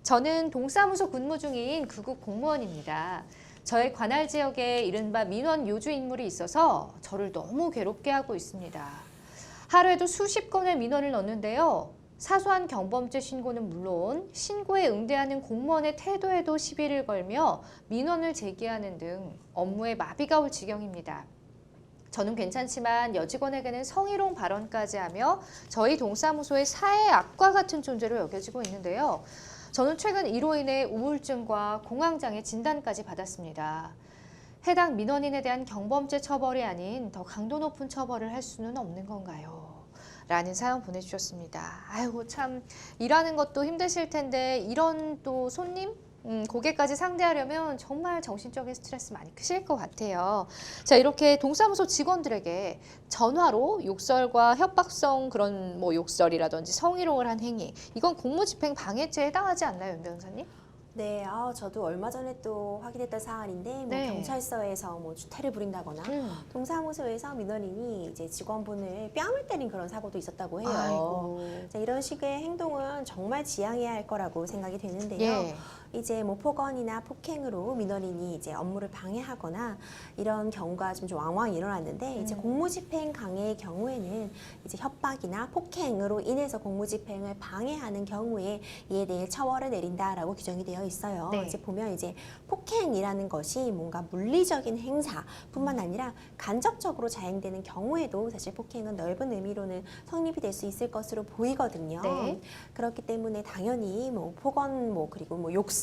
저는 동사무소 근무 중인 구급 공무원입니다. 저의 관할 지역에 이른바 민원 요주 인물이 있어서 저를 너무 괴롭게 하고 있습니다. 하루에도 수십 건의 민원을 넣는데요. 사소한 경범죄 신고는 물론 신고에 응대하는 공무원의 태도에도 시비를 걸며 민원을 제기하는 등 업무에 마비가 올 지경입니다. 저는 괜찮지만 여직원에게는 성희롱 발언까지 하며 저희 동사무소의 사회 악과 같은 존재로 여겨지고 있는데요. 저는 최근 이로 인해 우울증과 공황장애 진단까지 받았습니다. 해당 민원인에 대한 경범죄 처벌이 아닌 더 강도 높은 처벌을 할 수는 없는 건가요? 라는 사연 보내주셨습니다. 아이고 참 일하는 것도 힘드실 텐데 이런 또 손님? 고객까지 상대하려면 정말 정신적인 스트레스 많이 크실 것 같아요. 자, 이렇게 동사무소 직원들에게 전화로 욕설과 협박성 그런 뭐 욕설이라든지 성희롱을 한 행위, 이건 공무집행 방해죄에 해당하지 않나요, 윤 변호사님? 네, 저도 얼마 전에 또 확인했던 사안인데 뭐 네. 경찰서에서 뭐 주태를 부린다거나 동사무소에서 민원인이 이제 직원분을 뺨을 때린 그런 사고도 있었다고 해요. 아이고. 자, 이런 식의 행동은 정말 지양해야 할 거라고 생각이 되는데요. 예. 이제 뭐 폭언이나 폭행으로 민원인이 이제 업무를 방해하거나 이런 경우가 좀 왕왕 일어났는데 이제 공무집행 강해의 경우에는 이제 협박이나 폭행으로 인해서 공무집행을 방해하는 경우에 이에 대해 처벌을 내린다라고 규정이 되어 있어요. 네. 이제 보면 이제 폭행이라는 것이 뭔가 물리적인 행사뿐만 아니라 간접적으로 자행되는 경우에도 사실 폭행은 넓은 의미로는 성립이 될 수 있을 것으로 보이거든요. 네. 그렇기 때문에 당연히 뭐 폭언 뭐 그리고 뭐 욕설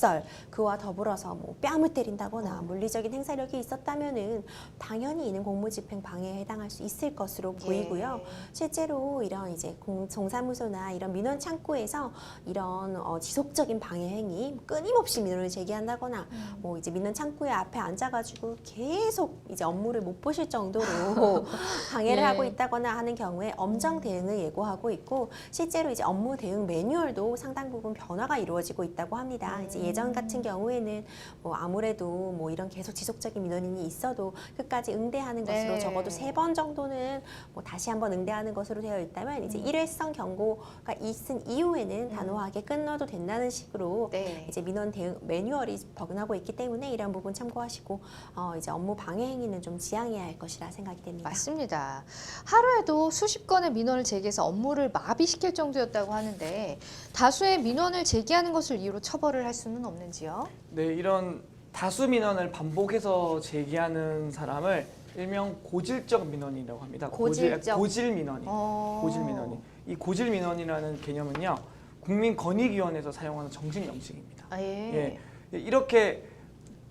그와 더불어서 뭐 뺨을 때린다거나 물리적인 행사력이 있었다면은 당연히 이는 공무집행 방해에 해당할 수 있을 것으로 보이고요. 실제로 이런 이제 동사무소나 이런 민원 창구에서 이런 지속적인 방해 행위 끊임없이 민원을 제기한다거나 뭐 이제 민원 창구에 앞에 앉아가지고 계속 이제 업무를 못 보실 정도로 방해를 예. 하고 있다거나 하는 경우에 엄정 대응을 예고하고 있고 실제로 이제 업무 대응 매뉴얼도 상당 부분 변화가 이루어지고 있다고 합니다. 이제 예전 같은 경우에는 뭐 아무래도 뭐 이런 계속 지속적인 민원인이 있어도 끝까지 응대하는 것으로 네. 적어도 3번 정도는 뭐 다시 한번 응대하는 것으로 되어 있다면 이제 일회성 경고가 있은 이후에는 단호하게 끊어도 된다는 식으로 네. 이제 민원 대응 매뉴얼이 버금하고 있기 때문에 이런 부분 참고하시고 이제 업무 방해 행위는 좀 지양해야 할 것이라 생각이 됩니다. 맞습니다. 하루에도 수십 건의 민원을 제기해서 업무를 마비시킬 정도였다고 하는데 다수의 민원을 제기하는 것을 이유로 처벌을 할 수는 없는지요? 네, 이런 다수 민원을 반복해서 제기하는 사람을 일명 고질적 민원이라고 합니다. 고질적? 고질 민원이. 고질 민원이. 이 고질 민원이라는 개념은요. 국민권익위원회에서 사용하는 정식 명칭입니다. 아, 예. 예, 이렇게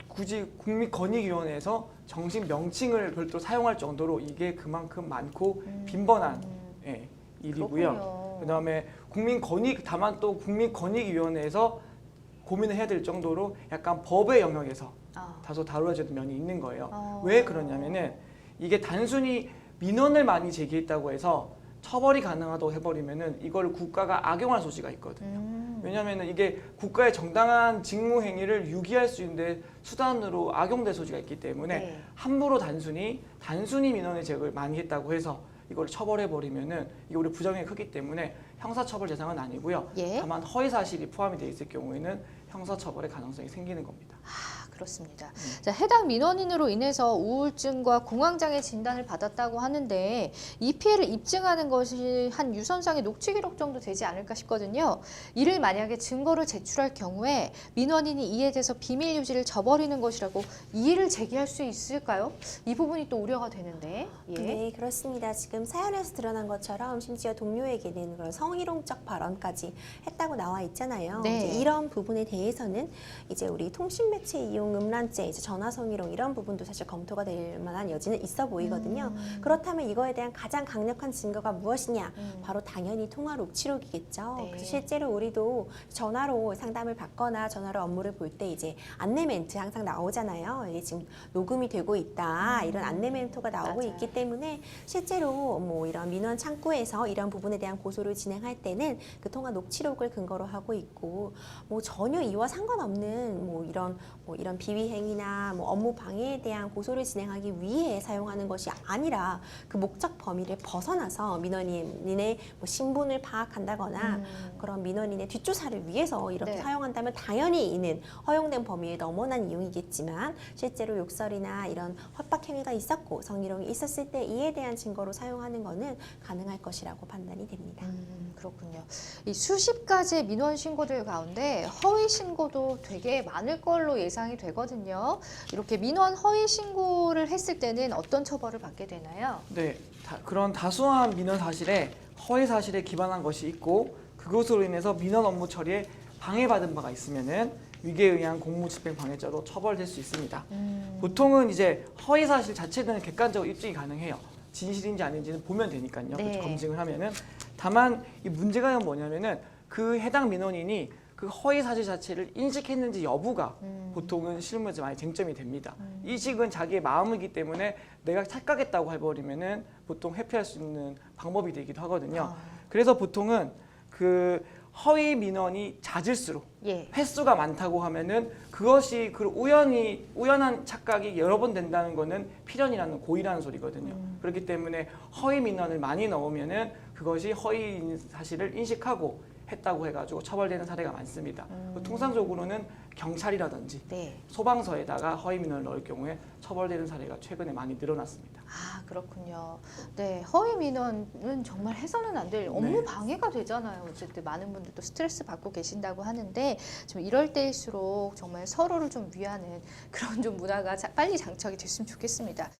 굳이 국민권익위원회에서 정식 명칭을 별도로 사용할 정도로 이게 그만큼 많고 빈번한 예, 일이고요. 그렇군요. 그다음에 다만 또 국민권익위원회에서 고민을 해야 될 정도로 약간 법의 영역에서 다소 다루어지는 면이 있는 거예요. 왜 그러냐면은 이게 단순히 민원을 많이 제기했다고 해서 처벌이 가능하다고 해버리면은 이걸 국가가 악용할 소지가 있거든요. 왜냐하면은 이게 국가의 정당한 직무 행위를 유기할 수 있는데 수단으로 악용될 소지가 있기 때문에 네. 함부로 단순히 민원의 제기를 많이 했다고 해서 이걸 처벌해버리면은 이게 우리 부작용이 크기 때문에 형사처벌 대상은 아니고요. 예. 다만 허위 사실이 포함이 되어 있을 경우에는 형사처벌의 가능성이 생기는 겁니다. 그렇습니다. 자, 해당 민원인으로 인해서 우울증과 공황장애 진단을 받았다고 하는데 이 피해를 입증하는 것이 한 유선상의 녹취 기록 정도 되지 않을까 싶거든요. 이를 만약에 증거로 제출할 경우에 민원인이 이에 대해서 비밀 유지를 저버리는 것이라고 이의를 제기할 수 있을까요? 이 부분이 또 우려가 되는데. 예. 네, 그렇습니다. 지금 사연에서 드러난 것처럼 심지어 동료에게는 그런 성희롱적 발언까지 했다고 나와 있잖아요. 네. 이제 이런 부분에 대해서는 이제 우리 통신매체 이용 음란죄, 이제 전화성희롱 이런 부분도 사실 검토가 될 만한 여지는 있어 보이거든요. 그렇다면 이거에 대한 가장 강력한 증거가 무엇이냐? 바로 당연히 통화 녹취록이겠죠. 네. 그래서 실제로 우리도 전화로 상담을 받거나 전화로 업무를 볼 때 이제 안내 멘트 항상 나오잖아요. 이게 지금 녹음이 되고 있다 이런 안내 멘트가 나오고 맞아요. 있기 때문에 실제로 뭐 이런 민원 창구에서 이런 부분에 대한 고소를 진행할 때는 그 통화 녹취록을 근거로 하고 있고 뭐 전혀 이와 상관없는 뭐 이런 이런 비위 행위나 뭐 업무 방해에 대한 고소를 진행하기 위해 사용하는 것이 아니라 그 목적 범위를 벗어나서 민원인의 뭐 신분을 파악한다거나 그런 민원인의 뒷조사를 위해서 이렇게 네. 사용한다면 당연히 이는 허용된 범위에 넘어난 이용이겠지만 실제로 욕설이나 이런 협박 행위가 있었고 성희롱이 있었을 때 이에 대한 증거로 사용하는 것은 가능할 것이라고 판단이 됩니다. 그렇군요. 이 수십 가지의 민원 신고들 가운데 허위 신고도 되게 많을 걸로 예상이 되거든요. 이렇게 민원 허위 신고를 했을 때는 어떤 처벌을 받게 되나요? 네, 그런 다수한 민원 사실에 허위 사실에 기반한 것이 있고 그것으로 인해서 민원 업무 처리에 방해받은 바가 있으면은 위계에 의한 공무집행 방해죄로 처벌될 수 있습니다. 보통은 이제 허위 사실 자체는 객관적으로 입증이 가능해요. 진실인지 아닌지는 보면 되니까요. 네. 검증을 하면은. 다만 이 문제가 뭐냐면은 그 해당 민원인이 그 허위 사실 자체를 인식했는지 여부가 보통은 실무에서 많이 쟁점이 됩니다. 인식은 자기의 마음이기 때문에 내가 착각했다고 해버리면은 보통 회피할 수 있는 방법이 되기도 하거든요. 그래서 보통은 그 허위 민원이 잦을수록 예. 횟수가 많다고 하면은 그것이 그 우연한 착각이 여러 번 된다는 거는 필연이라는 고의라는 소리거든요. 그렇기 때문에 허위 민원을 많이 넣으면은 그것이 허위 사실을 인식하고 했다고 해가지고 처벌되는 사례가 많습니다. 통상적으로는 경찰이라든지 네. 소방서에다가 허위 민원을 넣을 경우에 처벌되는 사례가 최근에 많이 늘어났습니다. 아, 그렇군요. 네, 허위 민원은 정말 해서는 안 될 업무 네. 방해가 되잖아요. 어쨌든 많은 분들도 스트레스 받고 계신다고 하는데 좀 이럴 때일수록 정말 서로를 좀 위하는 그런 좀 문화가 빨리 장착이 됐으면 좋겠습니다.